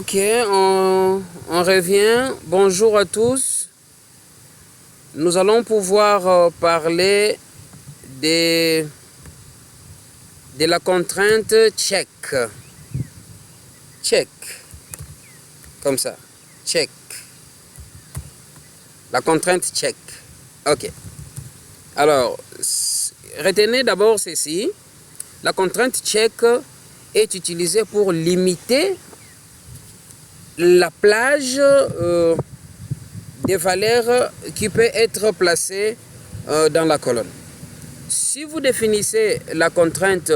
Ok, on revient. Bonjour à tous. Nous allons pouvoir parler de la contrainte check. Check. Comme ça. Check. La contrainte check. Ok. Alors, retenez d'abord ceci. La contrainte check est utilisée pour limiter la plage des valeurs qui peut être placée dans la colonne. Si vous définissez la contrainte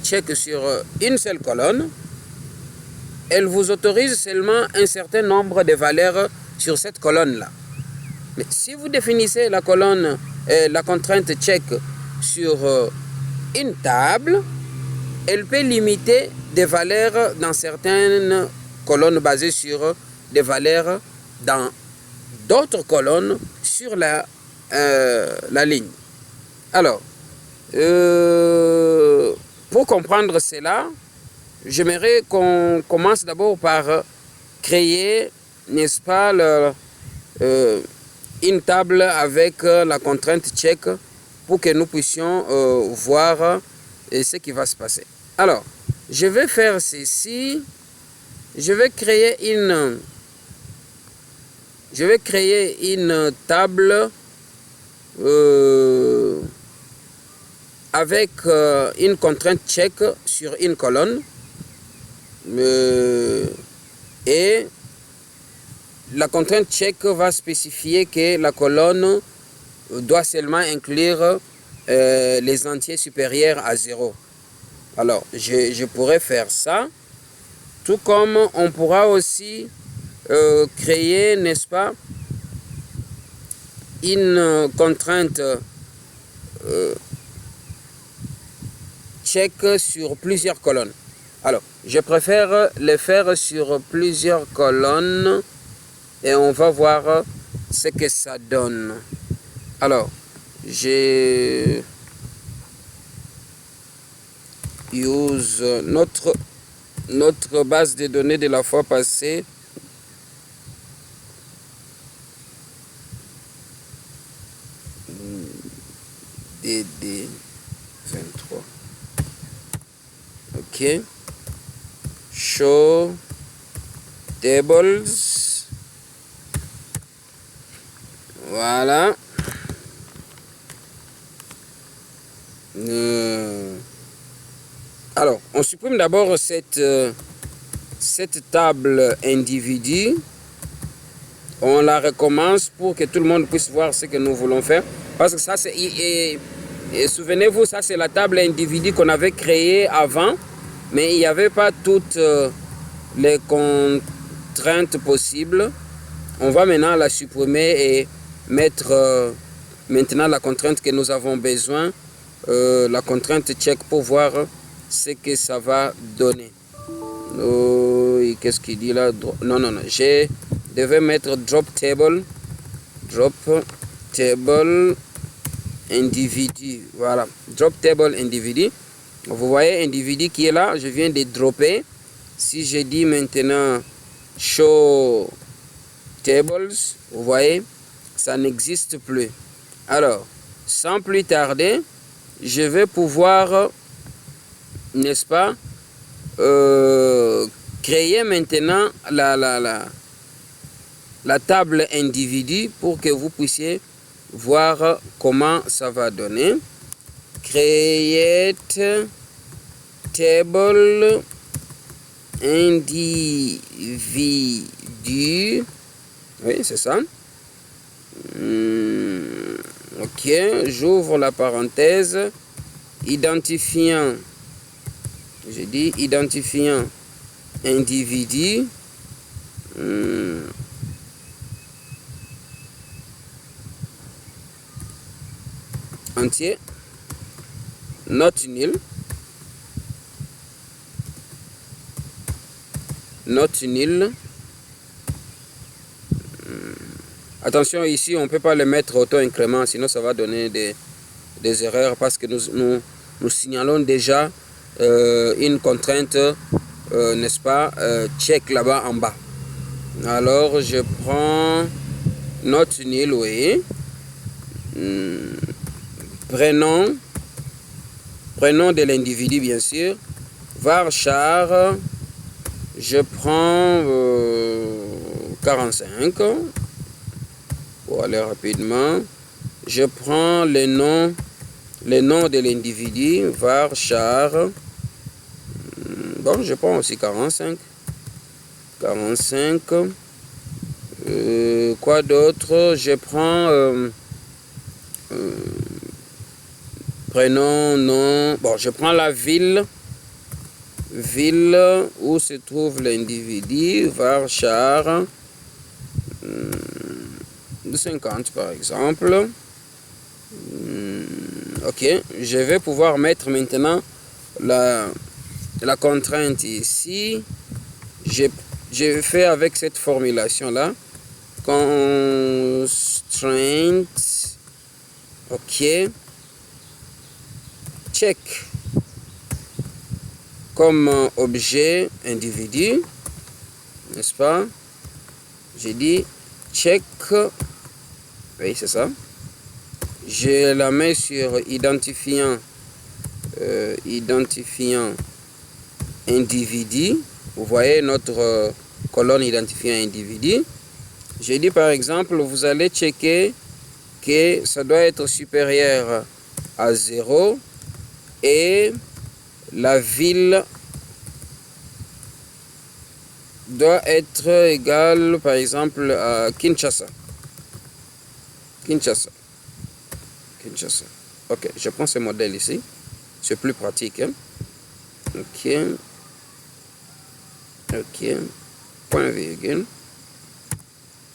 check sur une seule colonne, elle vous autorise seulement un certain nombre de valeurs sur cette colonne-là. Mais si vous définissez la colonne, la contrainte check sur une table, elle peut limiter des valeurs dans certaines colonnes basées sur des valeurs dans d'autres colonnes sur la ligne. Alors, pour comprendre cela, j'aimerais qu'on commence d'abord par créer, n'est-ce pas, une table avec la contrainte check pour que nous puissions voir ce qui va se passer. Alors, je vais faire ceci. Je vais créer une table avec une contrainte check sur une colonne et la contrainte check va spécifier que la colonne doit seulement inclure les entiers supérieurs à 0. Alors, je pourrais faire ça. Tout comme on pourra aussi créer, n'est-ce pas, une contrainte check sur plusieurs colonnes. Alors, je préfère le faire sur plusieurs colonnes et on va voir ce que ça donne. Alors, j'ai use notre base de données de la fois passée. DD23. Ok. Show tables. Voilà. Alors, on supprime d'abord cette table individu. On la recommence pour que tout le monde puisse voir ce que nous voulons faire. Parce que ça, c'est... Et souvenez-vous, ça, c'est la table individu qu'on avait créée avant. Mais il n'y avait pas toutes les contraintes possibles. On va maintenant la supprimer et mettre maintenant la contrainte que nous avons besoin. La contrainte check pour voir ce que ça va donner. Qu'est-ce qu'il dit là? Non. Je devais mettre drop table individu. Voilà, drop table individu. Vous voyez individu qui est là. Je viens de dropper. Si je dis maintenant show tables, vous voyez, ça n'existe plus. Alors, sans plus tarder, je vais pouvoir, n'est-ce pas, créer maintenant la table individu pour que vous puissiez voir comment ça va donner. Create table individu. Oui, c'est ça. Ok, j'ouvre la parenthèse. Identifiant. J'ai dit identifiant individu. Entier. Not nul. Not nul. Attention, ici, on ne peut pas le mettre auto-incrément, sinon ça va donner des erreurs parce que nous signalons déjà une contrainte n'est-ce pas, check là-bas en bas. Alors, je prends note nulle, oui. Prénom de l'individu, bien sûr. Varchar, je prends 45 pour aller rapidement. Je prends le nom de l'individu, Varchar. Bon, je prends aussi 45. 45. Quoi d'autre? Je prends prénom, nom. Bon, je prends la ville où se trouve l'individu, Varchar, 50 par exemple. Ok, je vais pouvoir mettre maintenant la contrainte ici. Je fais avec cette formulation là. Constraint, ok, check comme objet individu, n'est-ce pas? J'ai dit check, oui c'est ça. Je la mets sur identifiant individu. Vous voyez notre colonne identifiant individu. J'ai dit par exemple, vous allez checker que ça doit être supérieur à 0 et la ville doit être égale par exemple à Kinshasa. Ok, je prends ce modèle ici. C'est plus pratique. Hein? Ok. Point virgule.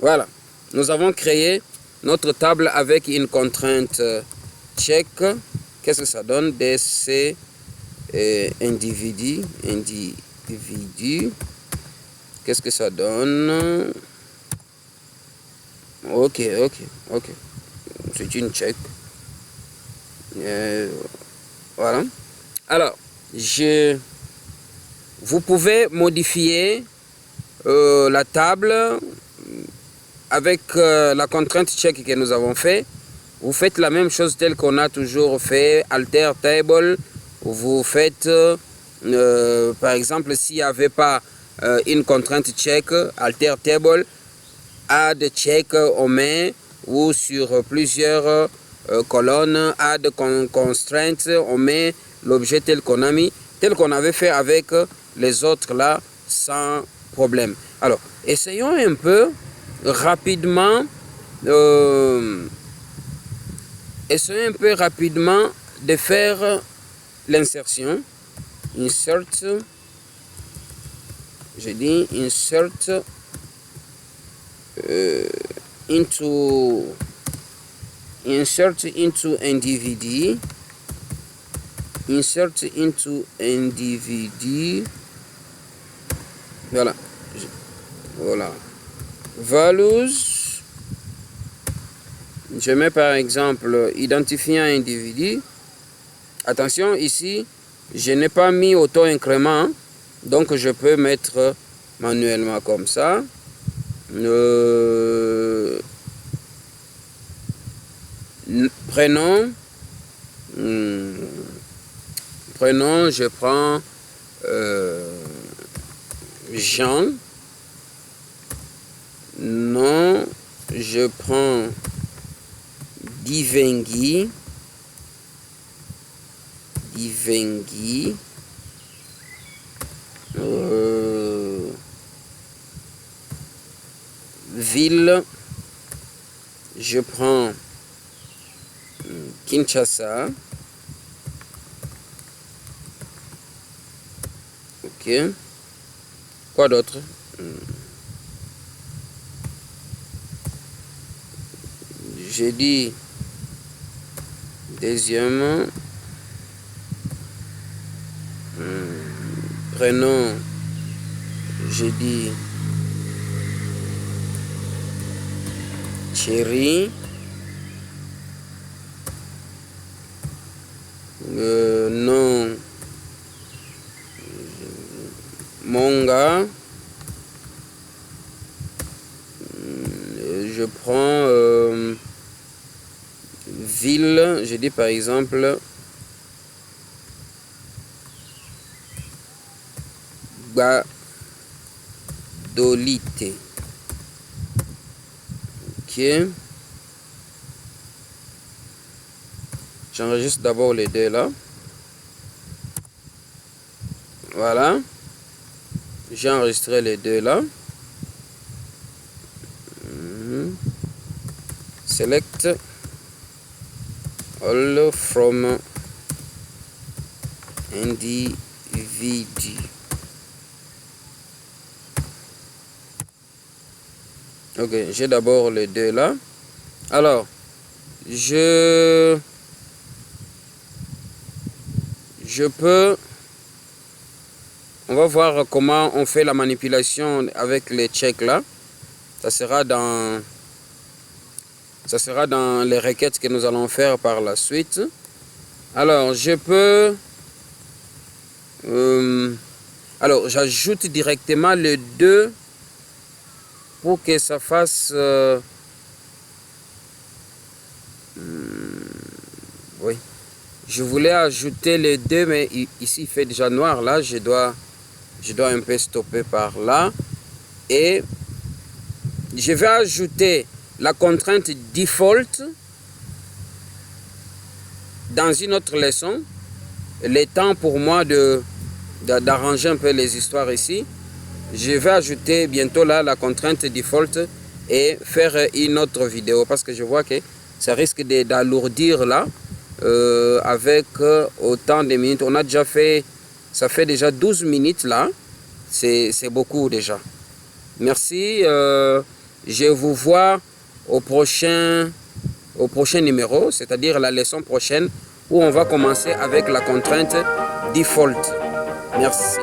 Voilà. Nous avons créé notre table avec une contrainte check. Qu'est-ce que ça donne? DC individu. Qu'est-ce que ça donne? Ok. C'est une check. Voilà. Alors, vous pouvez modifier la table avec la contrainte check que nous avons fait. Vous faites la même chose telle qu'on a toujours fait, alter table. Vous faites, par exemple, s'il n'y avait pas une contrainte check, alter table, add check, on met, ou sur plusieurs colonnes, add constraint, on met l'objet tel qu'on a mis, tel qu'on avait fait avec les autres là, sans problème. Alors, essayons un peu rapidement de faire l'insertion. Insert, j'ai dit insert into individu. Insert into individu. Voilà. Values. Je mets par exemple identifiant individu. Attention, ici, je n'ai pas mis auto-incrément, donc je peux mettre manuellement comme ça. Prénom, je prends Jean. Nom, je prends Divengi. Ville, je prends Kinshasa. Ok. Quoi d'autre? J'ai dit deuxième. Prénom, j'ai dit Chéri. Nom, Mon gars, je prends ville, je dis par exemple Badolite. Ok. J'enregistre d'abord les deux là. Voilà. J'ai enregistré les deux là. Select all from individu. Ok, j'ai d'abord les deux là. Alors, je peux... On va voir comment on fait la manipulation avec les checks là. Ça sera dans les requêtes que nous allons faire par la suite. Alors, je peux... alors, j'ajoute directement les deux pour que ça fasse... oui. Je voulais ajouter les deux, mais ici il fait déjà noir. Là, je dois un peu stopper par là. Et je vais ajouter la contrainte default dans une autre leçon. Le temps pour moi d'arranger un peu les histoires ici. Je vais ajouter bientôt là la contrainte default et faire une autre vidéo parce que je vois que ça risque d'alourdir là avec autant de minutes. On a déjà fait, ça fait déjà 12 minutes là. C'est beaucoup déjà. Merci. Je vous vois au prochain numéro, c'est-à-dire la leçon prochaine où on va commencer avec la contrainte default. Merci.